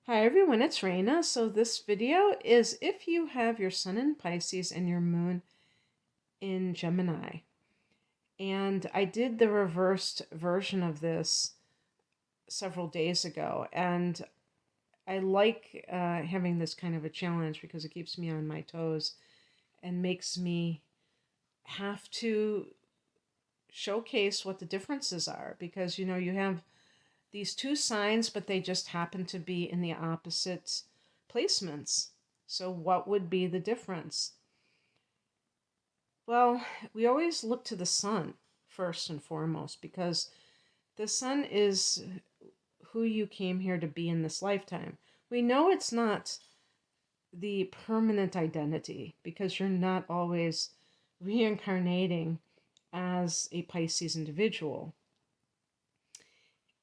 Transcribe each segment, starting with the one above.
Hi everyone, it's Raina. So this video is if you have your sun in Pisces and your moon in Gemini. And I did the reversed version of this several days ago. And I like having this kind of a challenge because it keeps me on my toes and makes me have to showcase what the differences are. Because, you have these two signs, but they just happen to be in the opposite placements. So what would be the difference? Well, we always look to the sun first and foremost because the sun is who you came here to be in this lifetime. We know it's not the permanent identity because you're not always reincarnating as a Pisces individual.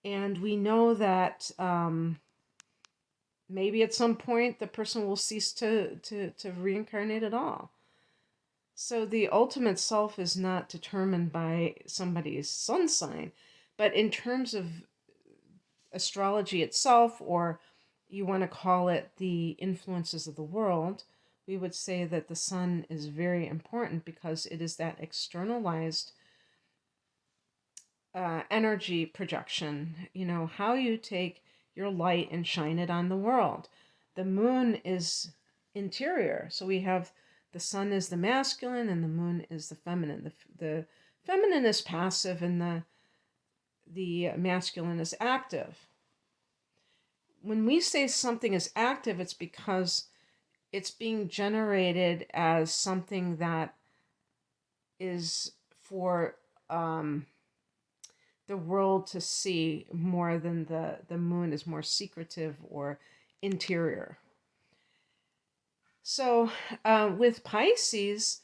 And we know that maybe at some point the person will cease to reincarnate at all. So the ultimate self is not determined by somebody's sun sign, but in terms of astrology itself, or you want to call it the influences of the world, we would say that the sun is very important because it is that externalized energy projection, how you take your light and shine it on the world. The moon is interior. So we have the sun is the masculine and the moon is the feminine. The feminine is passive and the masculine is active. When we say something is active, it's because it's being generated as something that is for the world to see more than the moon is more secretive or interior. So with Pisces,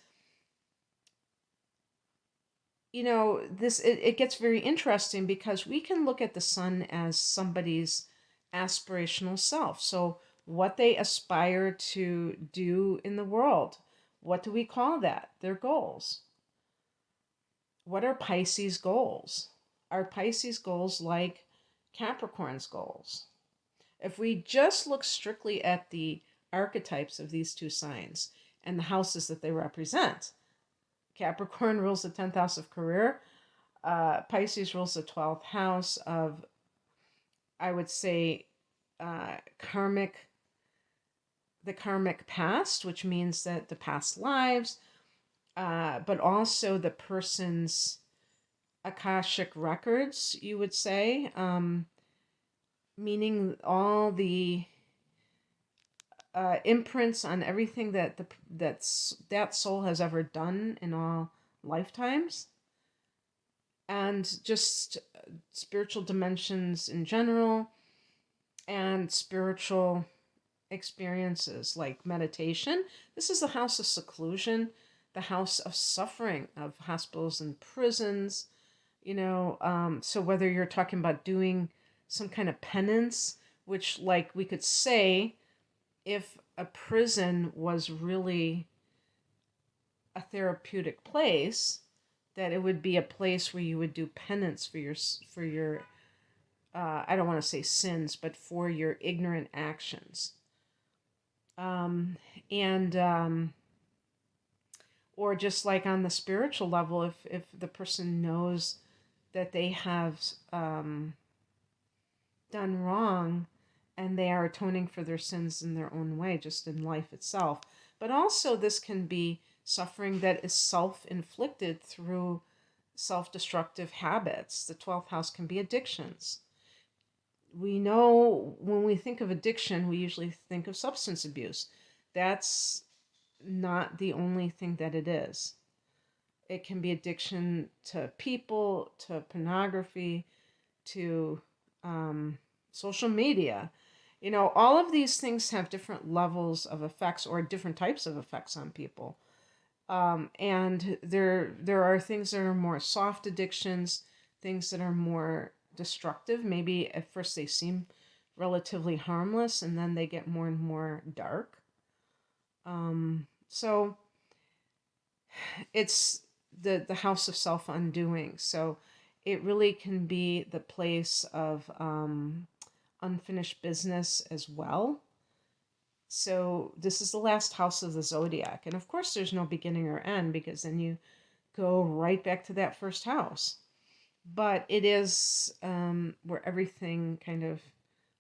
it gets very interesting because we can look at the sun as somebody's aspirational self. So what they aspire to do in the world. What do we call that? Their goals. What are Pisces goals? Are Pisces goals like Capricorn's goals? If we just look strictly at the archetypes of these two signs and the houses that they represent, Capricorn rules the 10th house of career. Pisces rules the 12th house of, I would say, the karmic past, which means that the past lives, but also the person's Akashic records, you would say, meaning all the imprints on everything that soul has ever done in all lifetimes, and just spiritual dimensions in general, and spiritual experiences like meditation. This is the house of seclusion, the house of suffering, of hospitals and prisons. So whether you're talking about doing some kind of penance, which, like, we could say, if a prison was really a therapeutic place, that it would be a place where you would do penance for your I don't want to say sins, but for your ignorant actions. And or just like on the spiritual level, if the person knows that they have done wrong and they are atoning for their sins in their own way, just in life itself. But also this can be suffering that is self-inflicted through self-destructive habits. The 12th house can be addictions. We know when we think of addiction, we usually think of substance abuse. That's not the only thing that it is. It can be addiction to people, to pornography, to social media. All of these things have different levels of effects or different types of effects on people. And there are things that are more soft addictions, things that are more destructive. Maybe at first they seem relatively harmless and then they get more and more dark. So it's the house of self-undoing. So it really can be the place of unfinished business as well. So this is the last house of the zodiac. And of course, there's no beginning or end, because then you go right back to that first house. But it is where everything kind of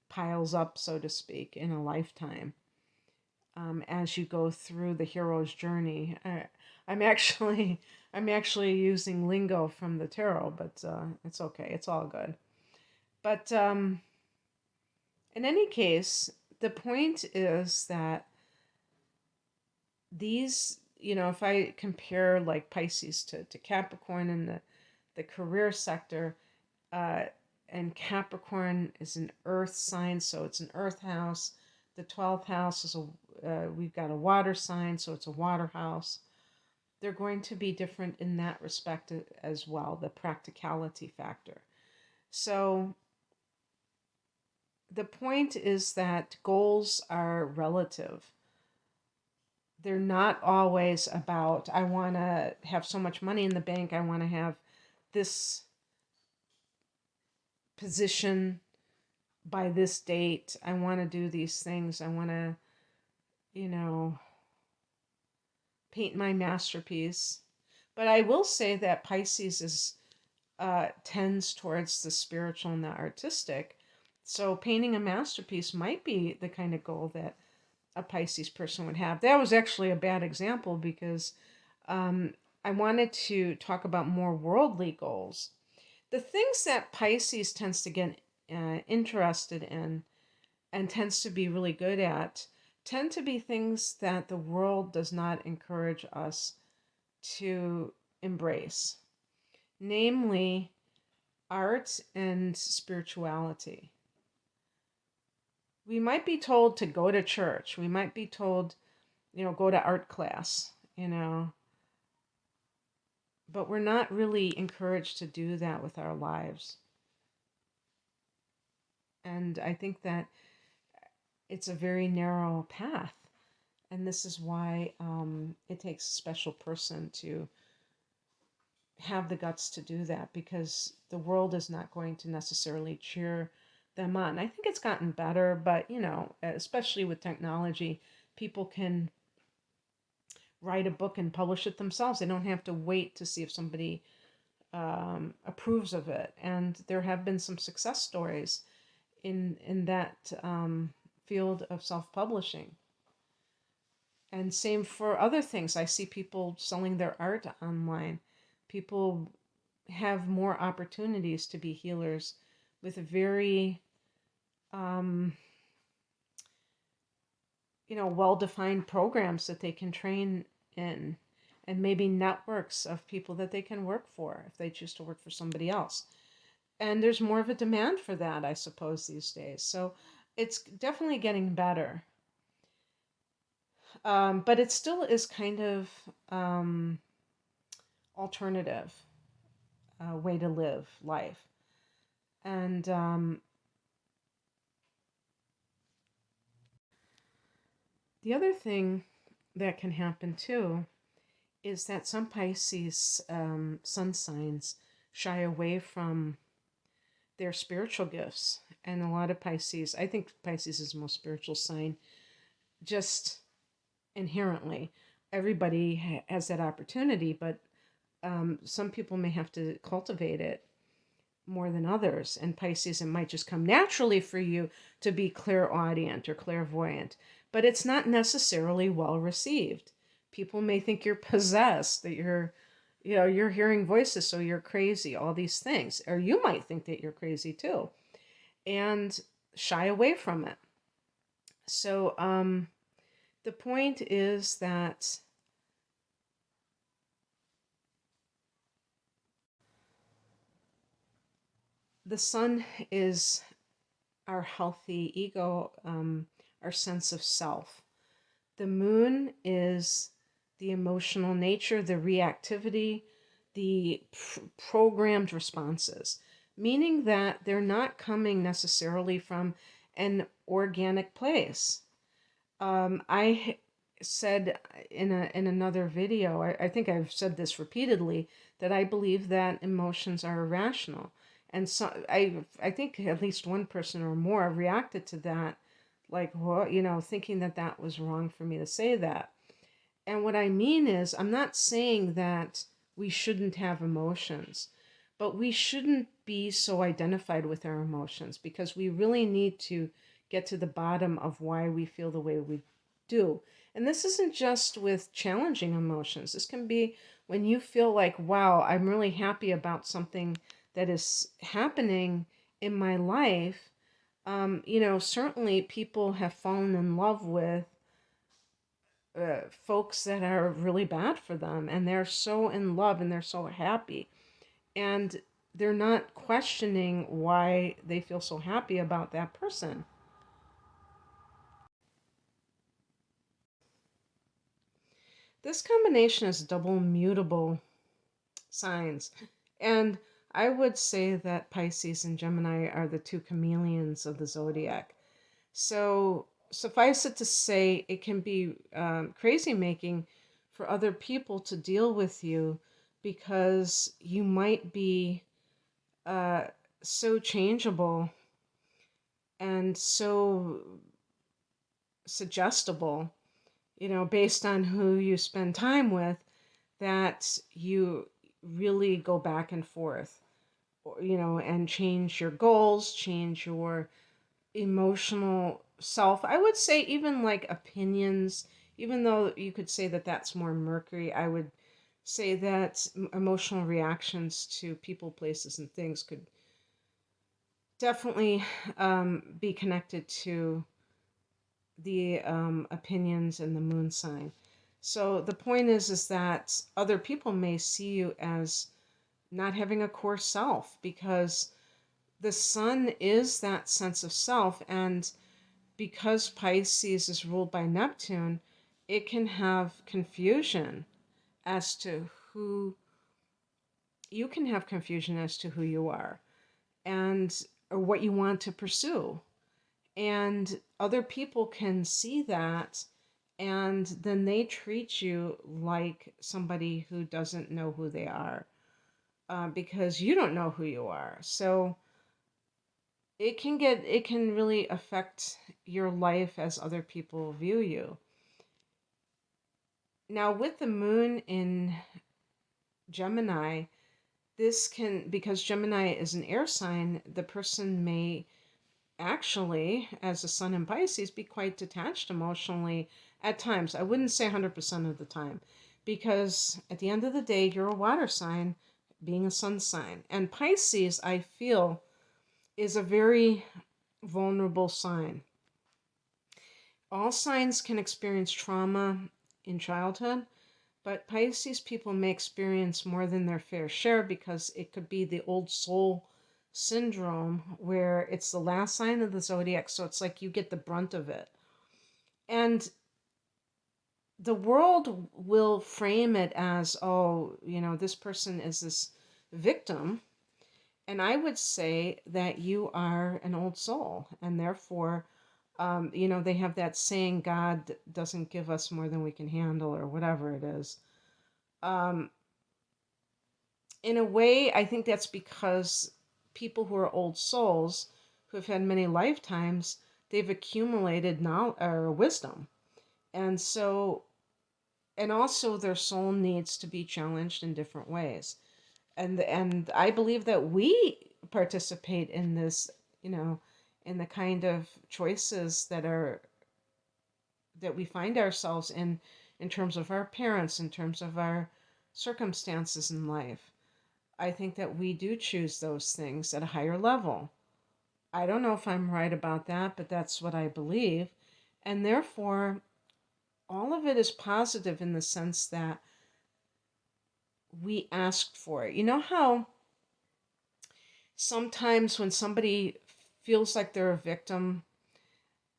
piles up, so to speak, in a lifetime. As you go through the hero's journey, I'm actually I'm actually using lingo from the tarot, but it's okay. It's all good. But in any case, the point is that these, if I compare like Pisces to Capricorn in the career sector, uh, and Capricorn is an earth sign, so it's an earth house. The 12th house is we've got a water sign, so it's a water house. They're going to be different in that respect as well, the practicality factor. So the point is that goals are relative. They're not always about, I want to have so much money in the bank, I want to have this position by this date, I want to do these things, I want to, paint my masterpiece. But I will say that Pisces tends towards the spiritual and the artistic. So painting a masterpiece might be the kind of goal that a Pisces person would have. That was actually a bad example, because I wanted to talk about more worldly goals. The things that Pisces tends to get interested in and tends to be really good at tend to be things that the world does not encourage us to embrace, namely art and spirituality. We might be told to go to church. We might be told, go to art class, but we're not really encouraged to do that with our lives. And I think that it's a very narrow path. And this is why it takes a special person to have the guts to do that, because the world is not going to necessarily cheer them on. I think it's gotten better, but, especially with technology, people can write a book and publish it themselves. They don't have to wait to see if somebody approves of it. And there have been some success stories in that field of self-publishing. And same for other things. I see people selling their art online. People have more opportunities to be healers with a very, well-defined programs that they can train in, and maybe networks of people that they can work for if they choose to work for somebody else. And there's more of a demand for that, I suppose, these days. So it's definitely getting better. But it still is kind of alternative way to live life. And the other thing that can happen too is that some Pisces sun signs shy away from their spiritual gifts. And a lot of Pisces, I think Pisces is the most spiritual sign, just inherently. Everybody has that opportunity, but some people may have to cultivate it more than others. And Pisces, it might just come naturally for you to be clairaudient or clairvoyant, but it's not necessarily well received. People may think you're possessed, that you're hearing voices, so you're crazy, all these things. Or you might think that you're crazy too, and shy away from it. So the point is that the sun is our healthy ego, our sense of self. The moon is the emotional nature, the reactivity, the programmed responses, meaning that they're not coming necessarily from an organic place. I said in another video, I think I've said this repeatedly, that I believe that emotions are irrational. And so I think at least one person or more reacted to that, like, well, thinking that that was wrong for me to say that. And what I mean is, I'm not saying that we shouldn't have emotions, but we shouldn't be so identified with our emotions, because we really need to get to the bottom of why we feel the way we do. And this isn't just with challenging emotions. This can be when you feel like, wow, I'm really happy about something that is happening in my life. Certainly people have fallen in love with folks that are really bad for them, and they're so in love and they're so happy, and they're not questioning why they feel so happy about that person. This combination is double mutable signs, and I would say that Pisces and Gemini are the two chameleons of the zodiac. So suffice it to say, it can be crazy making for other people to deal with you, because you might be uh, so changeable and so suggestible, based on who you spend time with, that you really go back and forth, and change your goals, change your emotional self. I would say even like opinions, even though you could say that that's more Mercury, I would say that emotional reactions to people, places, and things could definitely be connected to the opinions and the moon sign. So the point is that other people may see you as not having a core self, because the sun is that sense of self, and because Pisces is ruled by Neptune, it can have confusion as to who you can have confusion as to who you are, and or what you want to pursue. And other people can see that, and then they treat you like somebody who doesn't know who they are, because you don't know who you are. So it can really affect your life as other people view you. Now, with the moon in Gemini, this can, because Gemini is an air sign, the person may actually, as a sun in Pisces, be quite detached emotionally at times. I wouldn't say 100% of the time, because at the end of the day, you're a water sign, being a sun sign. And Pisces, I feel, is a very vulnerable sign. All signs can experience trauma in childhood, but Pisces people may experience more than their fair share, because it could be the old soul syndrome, where it's the last sign of the zodiac, so it's like you get the brunt of it. And the world will frame it as, oh, this person is this victim. And I would say that you are an old soul, and therefore, they have that saying, God doesn't give us more than we can handle, or whatever it is. Um, in a way, I think that's because people who are old souls, who have had many lifetimes, they've accumulated knowledge or wisdom. And so, and also their soul needs to be challenged in different ways. And I believe that we participate in this, in the kind of choices that we find ourselves in terms of our parents, in terms of our circumstances in life. I think that we do choose those things at a higher level. I don't know if I'm right about that, but that's what I believe. And therefore, all of it is positive in the sense that we asked for it. You know how sometimes when somebody feels like they're a victim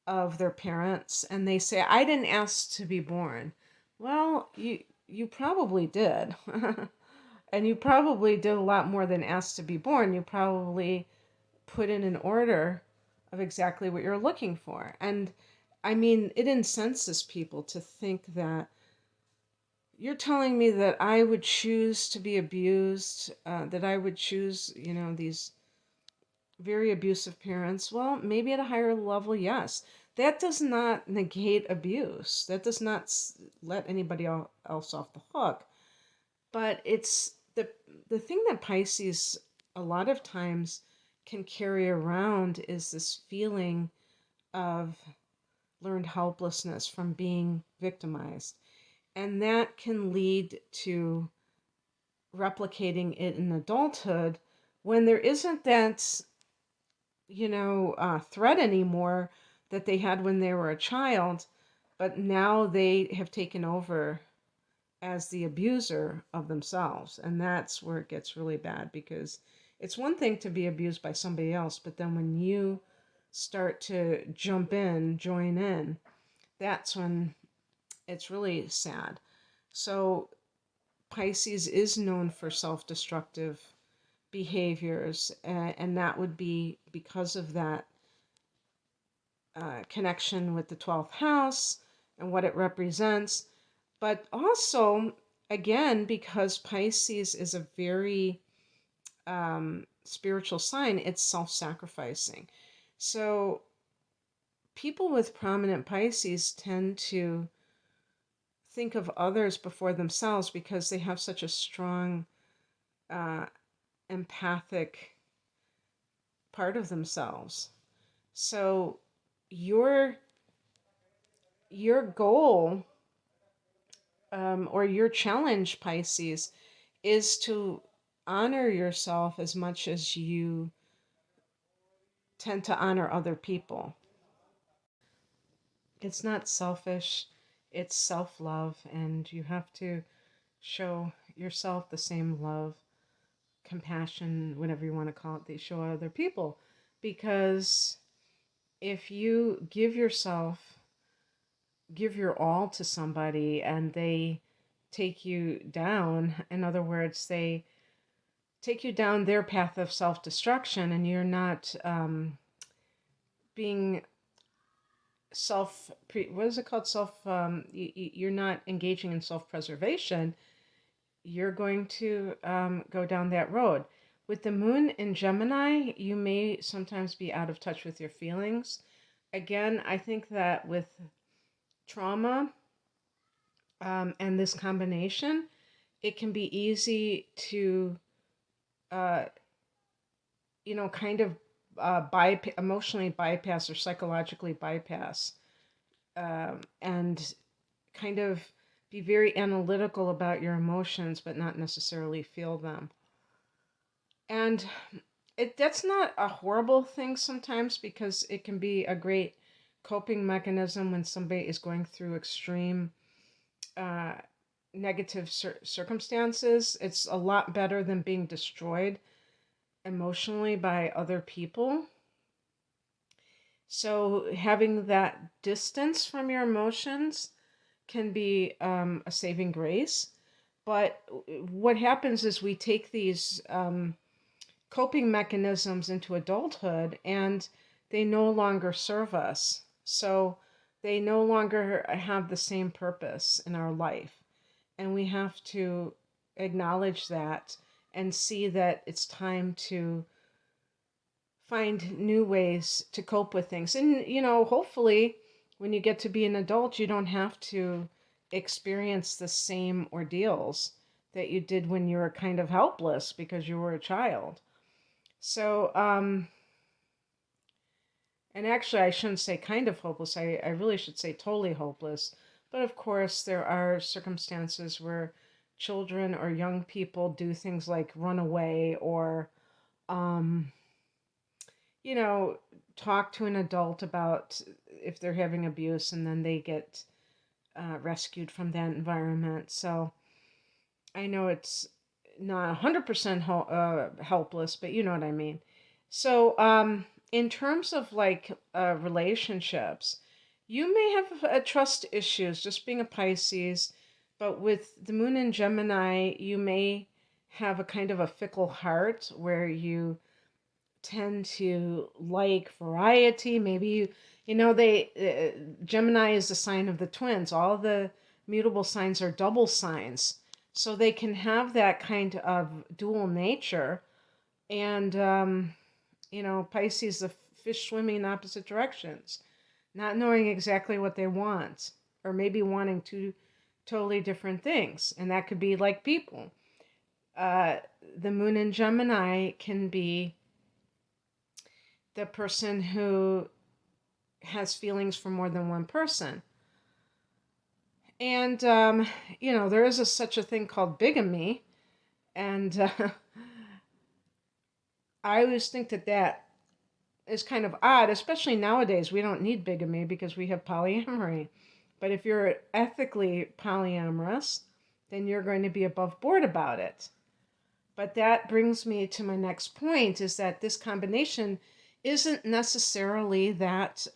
of their parents and they say, I didn't ask to be born. Well, you probably did. And you probably did a lot more than ask to be born. You probably put in an order of exactly what you're looking for. And I mean, it incenses people to think that you're telling me that I would choose to be abused, that I would choose, these very abusive parents, well, maybe at a higher level, yes. That does not negate abuse. That does not let anybody else off the hook. But it's the thing that Pisces a lot of times can carry around is this feeling of learned helplessness from being victimized. And that can lead to replicating it in adulthood when there isn't that, threat anymore that they had when they were a child, but now they have taken over as the abuser of themselves. And that's where it gets really bad, because it's one thing to be abused by somebody else, but then when you start to join in, that's when it's really sad. So Pisces is known for self-destructive behaviors, and that would be because of that connection with the 12th house and what it represents. But also, again, because Pisces is a very spiritual sign, it's self-sacrificing. So people with prominent Pisces tend to think of others before themselves because they have such a strong empathic part of themselves. So your goal, or your challenge, Pisces, is to honor yourself as much as you tend to honor other people. It's not selfish, it's self-love, and you have to show yourself the same love, compassion, whatever you want to call it, they show other people. Because if you give your all to somebody and they take you down, in other words, they take you down their path of self-destruction, and you're not being what is it called, you're not engaging in self-preservation, you're going to go down that road. With the moon in Gemini, you may sometimes be out of touch with your feelings. Again, I think that with trauma and this combination, it can be easy to, kind of emotionally bypass or psychologically bypass, and kind of be very analytical about your emotions, but not necessarily feel them. And that's not a horrible thing sometimes, because it can be a great coping mechanism when somebody is going through extreme negative circumstances. It's a lot better than being destroyed emotionally by other people. So having that distance from your emotions can be a saving grace. But what happens is we take these coping mechanisms into adulthood, and they no longer serve us. So they no longer have the same purpose in our life. And we have to acknowledge that and see that it's time to find new ways to cope with things. And, hopefully when you get to be an adult, you don't have to experience the same ordeals that you did when you were kind of helpless because you were a child. So, and actually, I shouldn't say kind of hopeless. I really should say totally hopeless. But of course, there are circumstances where children or young people do things like run away or, um, talk to an adult about if they're having abuse, and then they get rescued from that environment. So I know it's not 100% helpless, but you know what I mean. So, in terms of like relationships, you may have trust issues just being a Pisces, but with the moon in Gemini, you may have a kind of a fickle heart where you tend to like variety. Maybe Gemini is the sign of the twins. All the mutable signs are double signs. So they can have that kind of dual nature. And Pisces, the fish swimming in opposite directions, not knowing exactly what they want, or maybe wanting two totally different things. And that could be like people. Uh, the moon in Gemini can be the person who has feelings for more than one person. And, there is such a thing called bigamy. And I always think that is kind of odd, especially nowadays. We don't need bigamy because we have polyamory. But if you're ethically polyamorous, then you're going to be above board about it. But that brings me to my next point, is that this combination isn't necessarily that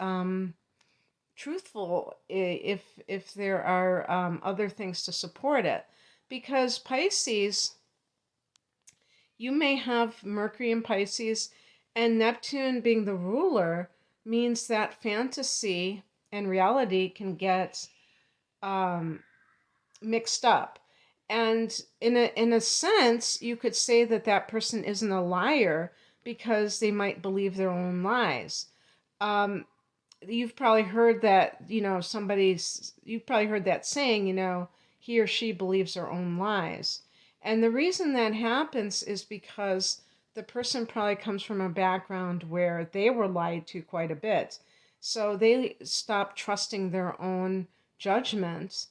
truthful if there are other things to support it. Because Pisces, you may have Mercury in Pisces, and Neptune being the ruler means that fantasy and reality can get mixed up. And in a sense, you could say that person isn't a liar because they might believe their own lies. You've probably heard that, you've probably heard that saying, he or she believes their own lies. And the reason that happens is because the person probably comes from a background where they were lied to quite a bit. So they stop trusting their own judgment.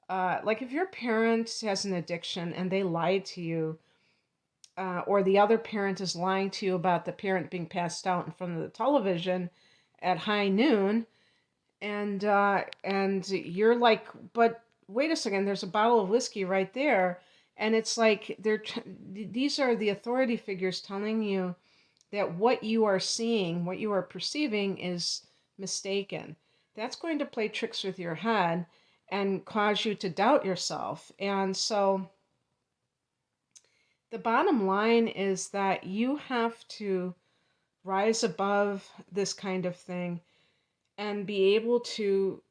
Like if your parent has an addiction and they lied to you, or the other parent is lying to you about the parent being passed out in front of the television at high noon, and you're like, but wait a second, there's a bottle of whiskey right there. And it's like these are the authority figures telling you that what you are seeing, what you are perceiving is mistaken. That's going to play tricks with your head and cause you to doubt yourself. And so the bottom line is that you have to rise above this kind of thing and be able to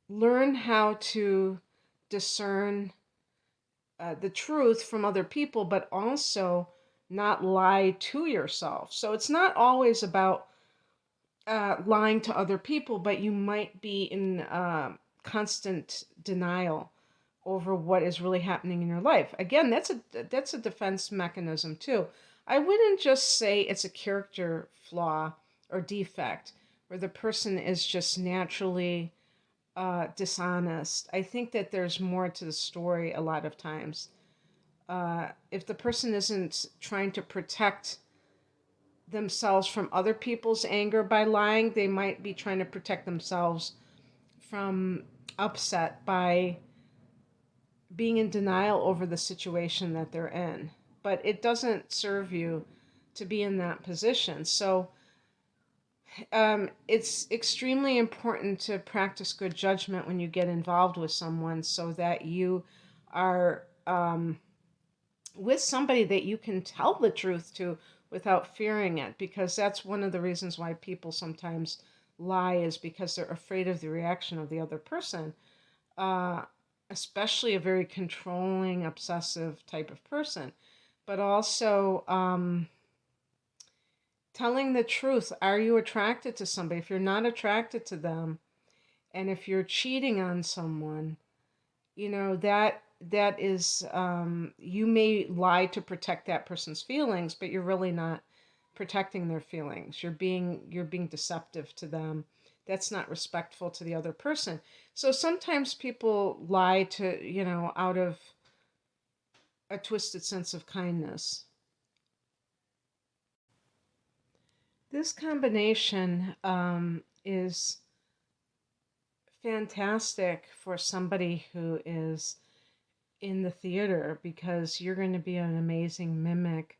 learn how to discern the truth from other people, but also not lie to yourself. So it's not always about lying to other people, but you might be in constant denial over what is really happening in your life. Again, that's a defense mechanism too. I wouldn't just say it's a character flaw or defect where the person is just naturally dishonest. I think that there's more to the story a lot of times. If the person isn't trying to protect themselves from other people's anger by lying, they might be trying to protect themselves from upset by being in denial over the situation that they're in. But it doesn't serve you to be in that position. So it's extremely important to practice good judgment when you get involved with someone, so that you are with somebody that you can tell the truth to without fearing it. Because that's one of the reasons why people sometimes lie, is because they're afraid of the reaction of the other person. Especially a very controlling, obsessive type of person. But also telling the truth. Are you attracted to somebody? If you're not attracted to them, and if you're cheating on someone, that is, you may lie to protect that person's feelings, but you're really not protecting their feelings. You're being deceptive to them. That's not respectful to the other person. So sometimes people lie to, out of a twisted sense of kindness. This combination is fantastic for somebody who is in the theater, because you're going to be an amazing mimic.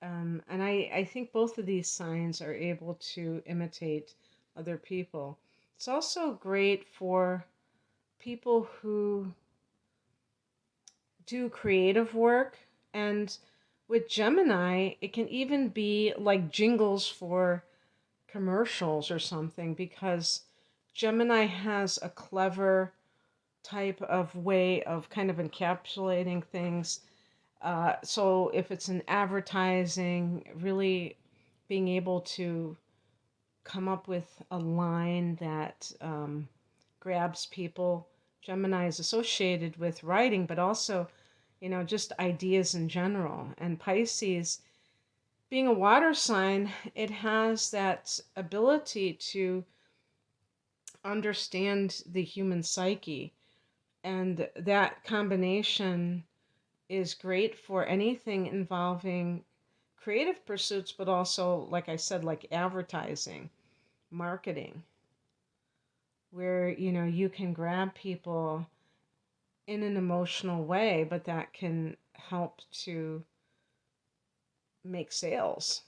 And I think both of these signs are able to imitate other people. It's also great for people who do creative work. And with Gemini, it can even be like jingles for commercials or something, because Gemini has a clever type of way of kind of encapsulating things So if it's in advertising, really being able to come up with a line that grabs people. Gemini is associated with writing, but also, just ideas in general. And Pisces, being a water sign, it has that ability to understand the human psyche. And that combination is great for anything involving creative pursuits, but also, like I said, like advertising, marketing, where, you can grab people in an emotional way, but that can help to make sales.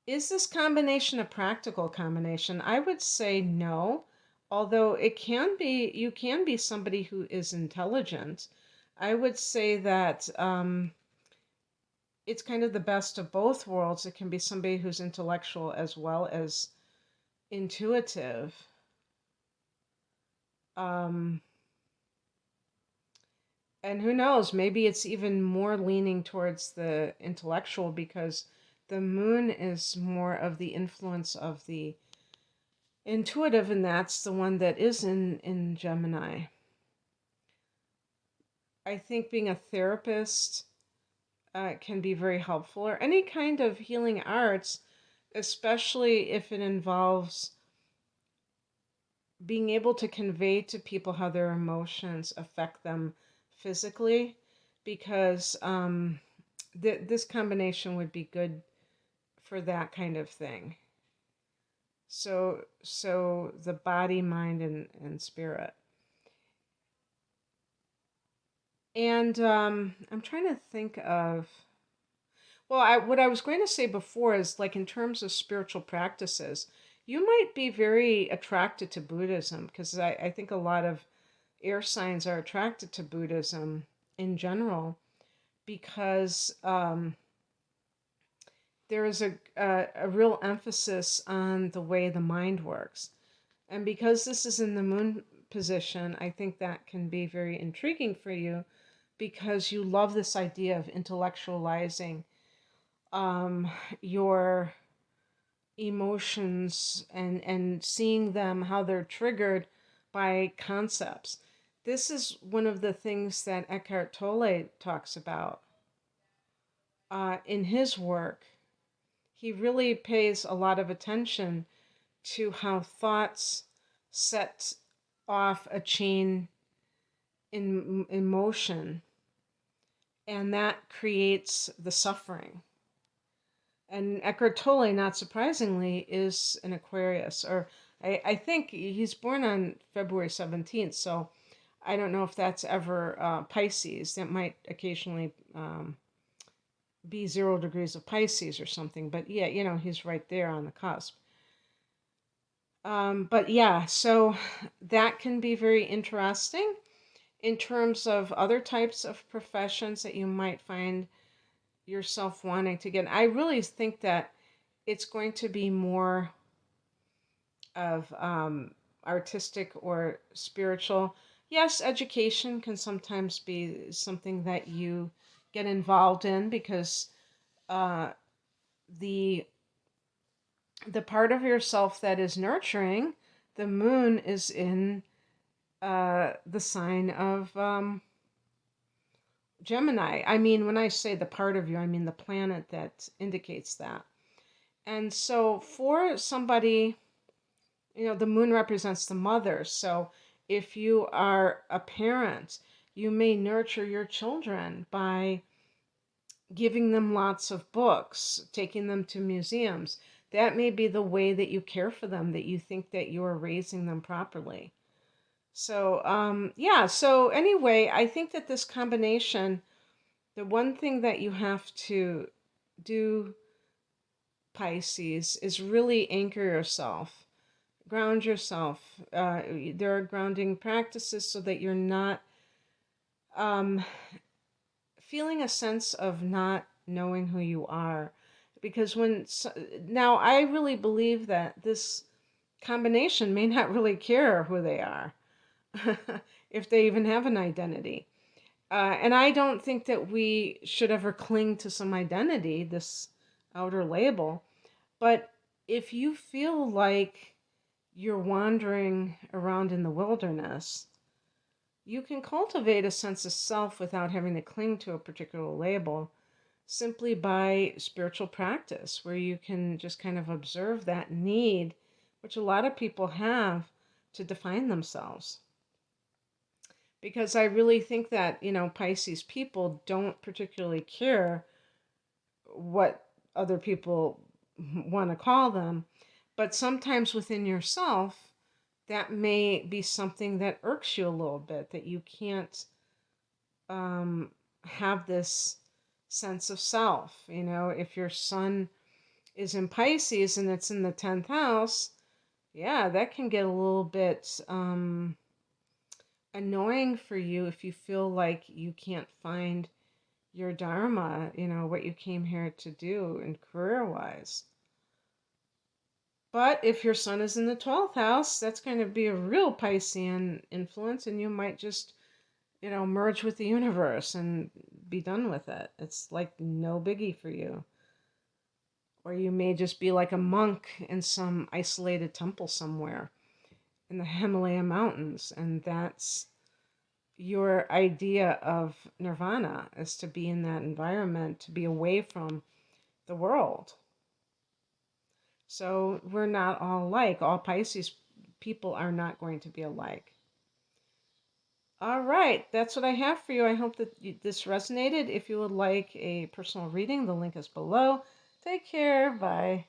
Is this combination a practical combination? I would say no, although you can be somebody who is intelligent. I would say that it's kind of the best of both worlds. It can be somebody who's intellectual as well as intuitive. And who knows, maybe it's even more leaning towards the intellectual because the moon is more of the influence of the intuitive, and that's the one that is in Gemini. I think being a therapist can be very helpful, or any kind of healing arts, especially if it involves being able to convey to people how their emotions affect them physically, because this combination would be good for that kind of thing. So the body, mind, and spirit. And I'm trying to think of, well, what I was going to say before is, like, in terms of spiritual practices, you might be very attracted to Buddhism, because I think a lot of air signs are attracted to Buddhism in general, because there is a real emphasis on the way the mind works. And because this is in the moon position, I think that can be very intriguing for you, because you love this idea of intellectualizing your emotions and seeing them, how they're triggered by concepts. This is one of the things that Eckhart Tolle talks about in his work. He really pays a lot of attention to how thoughts set off a chain in motion, and that creates the suffering. And Eckhart Tolle, not surprisingly, is an Aquarius, or I think he's born on February 17th, so I don't know if that's ever Pisces. That might occasionally be 0 degrees of Pisces or something, but yeah, he's right there on the cusp. But yeah, so that can be very interesting in terms of other types of professions that you might find yourself wanting to get. I really think that it's going to be more of artistic or spiritual. Yes, education can sometimes be something that you get involved in, because the part of yourself that is nurturing, the moon is in the sign of Gemini. I mean, when I say the part of you, I mean the planet that indicates that. And so for somebody, the moon represents the mother. So if you are a parent, you may nurture your children by giving them lots of books, taking them to museums. That may be the way that you care for them, that you think that you are raising them properly. So, yeah, so anyway, I think that this combination, the one thing that you have to do, Pisces, is really anchor yourself, ground yourself. There are grounding practices so that you're not feeling a sense of not knowing who you are. Because now I really believe that this combination may not really care who they are, if they even have an identity. And I don't think that we should ever cling to some identity, this outer label. But if you feel like you're wandering around in the wilderness, you can cultivate a sense of self without having to cling to a particular label, simply by spiritual practice, where you can just kind of observe that need, which a lot of people have, to define themselves. Because I really think that, Pisces people don't particularly care what other people want to call them. But sometimes within yourself, that may be something that irks you a little bit, that you can't have this sense of self. If your sun is in Pisces and it's in the 10th house, yeah, that can get a little bit annoying for you if you feel like you can't find your dharma, what you came here to do and career-wise. But if your sun is in the 12th house, that's going to be a real Piscean influence, and you might just, merge with the universe and be done with it. It's like no biggie for you. Or you may just be like a monk in some isolated temple somewhere in the Himalaya mountains, and that's your idea of nirvana, is to be in that environment, to be away from the world. So we're not all alike. All Pisces people are not going to be alike. All right, that's what I have for you. I hope that this resonated. If you would like a personal reading, the link is below. Take care. Bye.